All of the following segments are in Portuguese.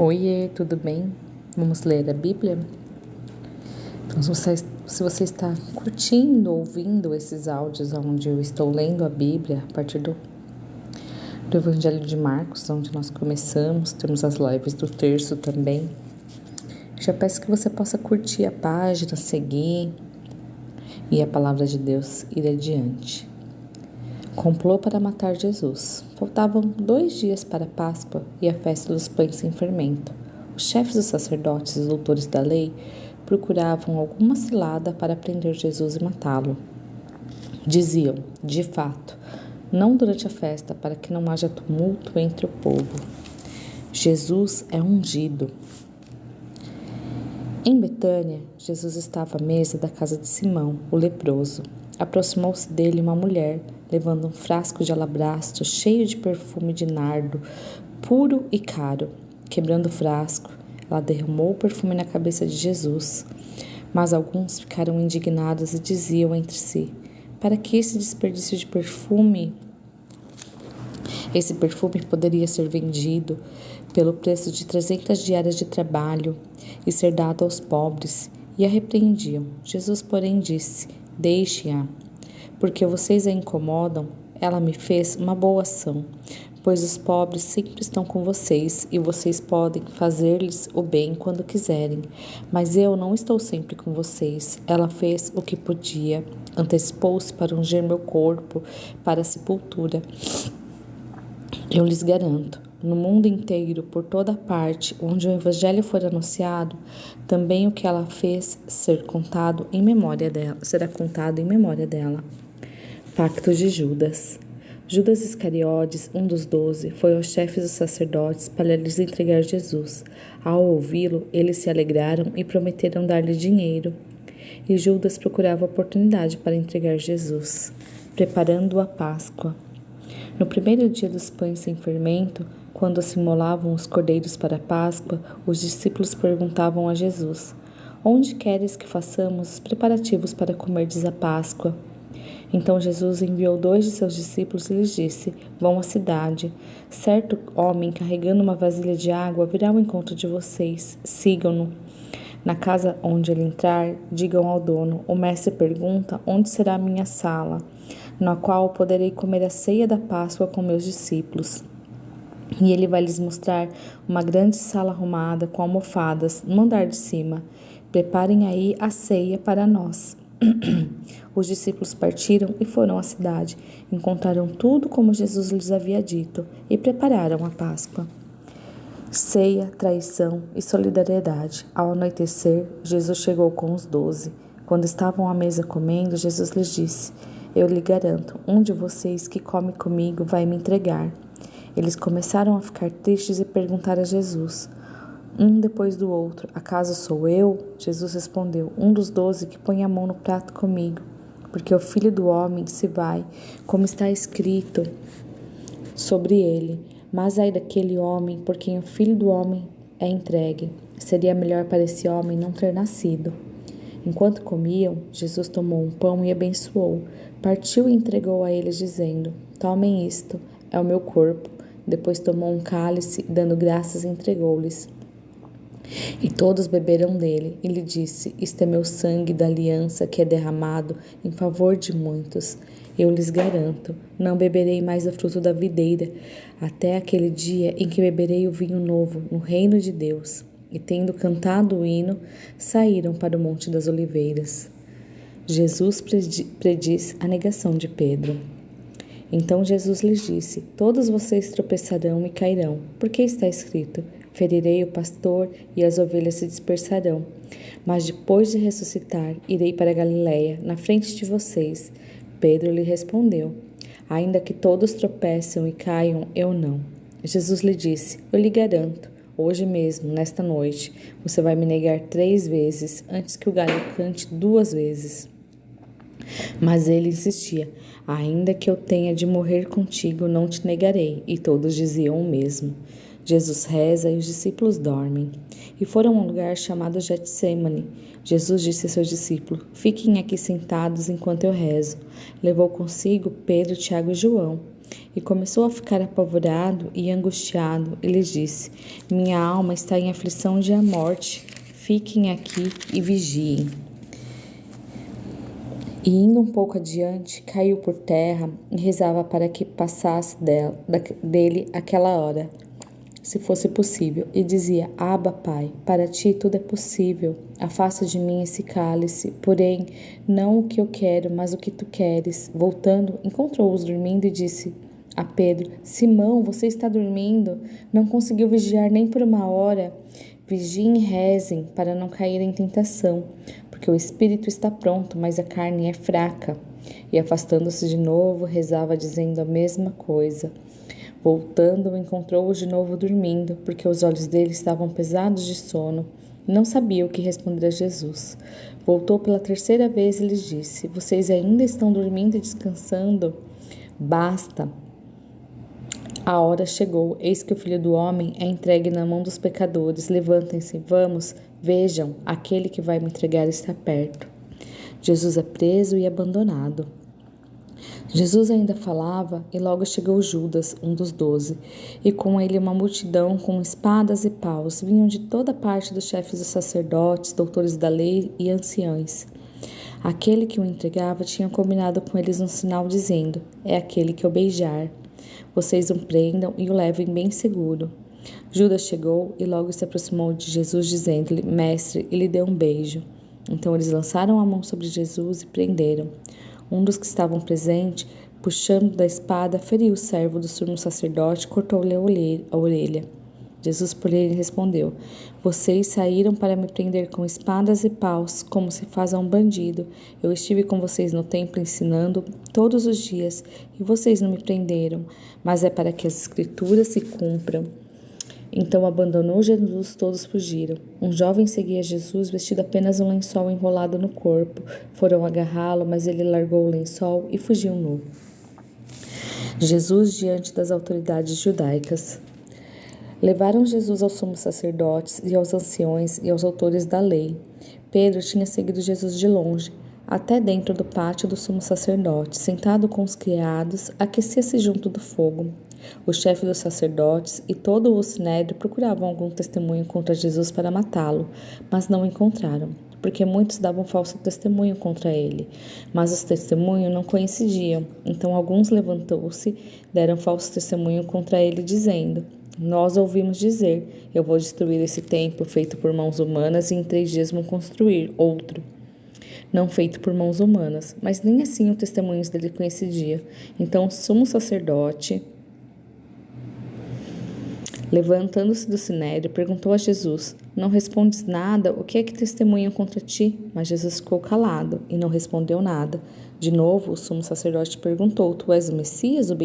Oiê, tudo bem? Vamos ler a Bíblia? Então, se você está curtindo, ouvindo esses áudios onde eu estou lendo a Bíblia, a partir do Evangelho de Marcos, onde nós começamos, temos as lives do terço também. Já peço que você possa curtir a página, seguir e a palavra de Deus ir adiante. Complô para matar Jesus. Faltavam 2 dias para a Páscoa e a festa dos pães sem fermento. Os chefes dos sacerdotes e os doutores da lei procuravam alguma cilada para prender Jesus e matá-lo. Diziam, de fato, não durante a festa, para que não haja tumulto entre o povo. Jesus é ungido. Em Betânia, Jesus estava à mesa da casa de Simão, o leproso. Aproximou-se dele uma mulher, levando um frasco de alabastro cheio de perfume de nardo, puro e caro. Quebrando o frasco, ela derramou o perfume na cabeça de Jesus. Mas alguns ficaram indignados e diziam entre si: para que esse desperdício de perfume? Esse perfume poderia ser vendido pelo preço de 300 diárias de trabalho e ser dado aos pobres. E a repreendiam. Jesus, porém, disse: deixem-a, porque vocês a incomodam. Ela me fez uma boa ação, pois os pobres sempre estão com vocês e vocês podem fazer-lhes o bem quando quiserem. Mas eu não estou sempre com vocês. Ela fez o que podia, antecipou-se para ungir meu corpo para a sepultura. Eu lhes garanto, no mundo inteiro, por toda parte, onde o Evangelho for anunciado, também o que ela fez será contado em memória dela. Pacto de Judas. Judas Iscariotes, um dos 12, foi aos chefes dos sacerdotes para lhes entregar Jesus. Ao ouvi-lo, eles se alegraram e prometeram dar-lhe dinheiro. E Judas procurava oportunidade para entregar Jesus, preparando a Páscoa. No primeiro dia dos pães sem fermento, quando se imolavam os cordeiros para a Páscoa, os discípulos perguntavam a Jesus: onde queres que façamos os preparativos para comerdes a Páscoa? Então Jesus enviou 2 de seus discípulos e lhes disse: vão à cidade. Certo homem carregando uma vasilha de água virá ao encontro de vocês. Sigam-no. Na casa onde ele entrar, digam ao dono: o mestre pergunta onde será a minha sala, na qual poderei comer a ceia da Páscoa com meus discípulos. E ele vai lhes mostrar uma grande sala arrumada com almofadas no andar de cima. Preparem aí a ceia para nós. Os discípulos partiram e foram à cidade. Encontraram tudo como Jesus lhes havia dito e prepararam a Páscoa. Ceia, traição e solidariedade. Ao anoitecer, Jesus chegou com os 12. Quando estavam à mesa comendo, Jesus lhes disse: eu lhe garanto, um de vocês que come comigo vai me entregar. Eles começaram a ficar tristes e perguntaram a Jesus, um depois do outro: acaso sou eu? Jesus respondeu: um dos 12 que põe a mão no prato comigo, porque o Filho do Homem se vai, como está escrito sobre ele. Mas ai daquele homem por quem o Filho do Homem é entregue. Seria melhor para esse homem não ter nascido. Enquanto comiam, Jesus tomou um pão e abençoou, partiu e entregou a eles, dizendo: tomem isto, é o meu corpo. Depois tomou um cálice e, dando graças, entregou-lhes. E todos beberam dele, e lhe disse: isto é meu sangue da aliança que é derramado em favor de muitos. Eu lhes garanto, não beberei mais do fruto da videira, até aquele dia em que beberei o vinho novo no reino de Deus. E tendo cantado o hino, saíram para o Monte das Oliveiras. Jesus prediz a negação de Pedro. Então Jesus lhes disse: todos vocês tropeçarão e cairão, porque está escrito: ferirei o pastor e as ovelhas se dispersarão. Mas depois de ressuscitar, irei para a Galiléia, na frente de vocês. Pedro lhe respondeu: ainda que todos tropeçam e caiam, eu não. Jesus lhe disse: eu lhe garanto, hoje mesmo, nesta noite, você vai me negar 3 vezes, antes que o galho cante 2 vezes. Mas ele insistia: ainda que eu tenha de morrer contigo, não te negarei. E todos diziam o mesmo. Jesus reza e os discípulos dormem. E foram a um lugar chamado Getsêmani. Jesus disse a seus discípulos: fiquem aqui sentados enquanto eu rezo. Levou consigo Pedro, Tiago e João. E começou a ficar apavorado e angustiado. E lhes disse: Minha alma está em aflição de a morte. Fiquem aqui e vigiem. E indo um pouco adiante, caiu por terra e rezava para que passasse dele aquela hora, se fosse possível, e dizia: Abba, Pai, para ti tudo é possível. Afasta de mim esse cálice, porém, não o que eu quero, mas o que tu queres. Voltando, encontrou-os dormindo e disse a Pedro: Simão, você está dormindo? Não conseguiu vigiar nem por uma hora? Vigiem e rezem para não cair em tentação, porque o espírito está pronto, mas a carne é fraca. E afastando-se de novo, rezava dizendo a mesma coisa. Voltando, encontrou-os de novo dormindo, porque os olhos dele estavam pesados de sono. Não sabia o que responder a Jesus. Voltou pela terceira vez e lhes disse: Vocês ainda estão dormindo e descansando? Basta! A hora chegou, eis que o Filho do Homem é entregue na mão dos pecadores. Levantem-se, vamos, vejam, aquele que vai me entregar está perto. Jesus é preso e abandonado. Jesus ainda falava e logo chegou Judas, um dos 12, e com ele uma multidão com espadas e paus. Vinham de toda parte dos chefes dos sacerdotes, doutores da lei e anciãos. Aquele que o entregava tinha combinado com eles um sinal dizendo: É aquele que eu beijar. Vocês o prendam e o levem bem seguro. Judas chegou e logo se aproximou de Jesus, dizendo-lhe: Mestre, e lhe deu um beijo. Então eles lançaram a mão sobre Jesus e prenderam. Um dos que estavam presentes, puxando da espada, feriu o servo do sumo sacerdote e cortou-lhe a orelha. Jesus, porém, respondeu: Vocês saíram para me prender com espadas e paus, como se faz a um bandido. Eu estive com vocês no templo ensinando todos os dias, e vocês não me prenderam, mas é para que as escrituras se cumpram. Então abandonou Jesus, todos fugiram. Um jovem seguia Jesus, vestido apenas um lençol enrolado no corpo. Foram agarrá-lo, mas ele largou o lençol e fugiu nu. Jesus diante das autoridades judaicas. Levaram Jesus aos sumos sacerdotes e aos anciões e aos autores da lei. Pedro tinha seguido Jesus de longe, até dentro do pátio do sumo sacerdote. Sentado com os criados, aquecia-se junto do fogo. O chefe dos sacerdotes e todo o sinédrio procuravam algum testemunho contra Jesus para matá-lo, mas não encontraram, porque muitos davam falso testemunho contra ele. Mas os testemunhos não coincidiam. Então alguns levantou-se, deram falso testemunho contra ele, dizendo: Nós ouvimos dizer: Eu vou destruir esse templo feito por mãos humanas e em 3 dias vou construir outro, não feito por mãos humanas. Mas nem assim o testemunho dele coincidia. Então o sumo sacerdote, levantando-se do sinédrio, perguntou a Jesus: Não respondes nada? O que é que testemunham contra ti? Mas Jesus ficou calado e não respondeu nada. De novo, o sumo sacerdote perguntou: Tu és o Messias, o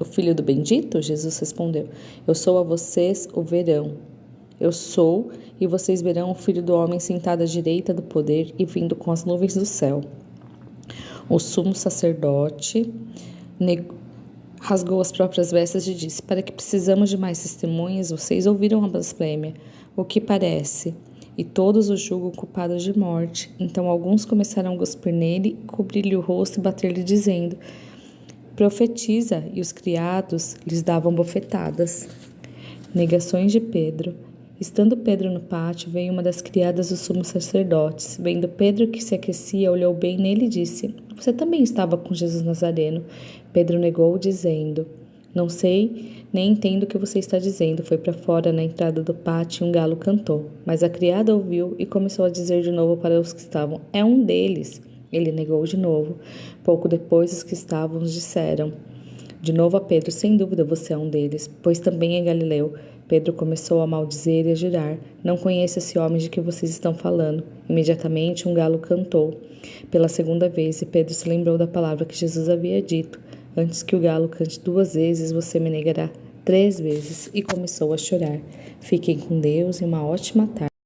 filho do bendito? Jesus respondeu: Eu sou, a vocês o verão. Eu sou, e vocês verão o Filho do Homem sentado à direita do poder e vindo com as nuvens do céu. O sumo sacerdote rasgou as próprias vestes e disse: Para que precisamos de mais testemunhas? Vocês ouviram a blasfêmia. O que parece? E todos o julgam culpado de morte. Então alguns começaram a cuspir nele, cobrir-lhe o rosto e bater-lhe, dizendo: Profetiza! E os criados lhes davam bofetadas. Negações de Pedro. Estando Pedro no pátio, veio uma das criadas dos sumos sacerdotes. Vendo Pedro que se aquecia, olhou bem nele e disse: Você também estava com Jesus Nazareno. Pedro negou, dizendo: Não sei, nem entendo o que você está dizendo. Foi para fora, na entrada do pátio, e um galo cantou. Mas a criada ouviu e começou a dizer de novo para os que estavam: É um deles. Ele negou de novo. Pouco depois, os que estavam disseram de novo a Pedro: Sem dúvida você é um deles, pois também é galileu. Pedro começou a maldizer e a jurar: Não conheço esse homem de que vocês estão falando. Imediatamente um galo cantou pela segunda vez e Pedro se lembrou da palavra que Jesus havia dito: Antes que o galo cante 2 vezes, você me negará 3 vezes. E começou a chorar. Fiquem com Deus e uma ótima tarde.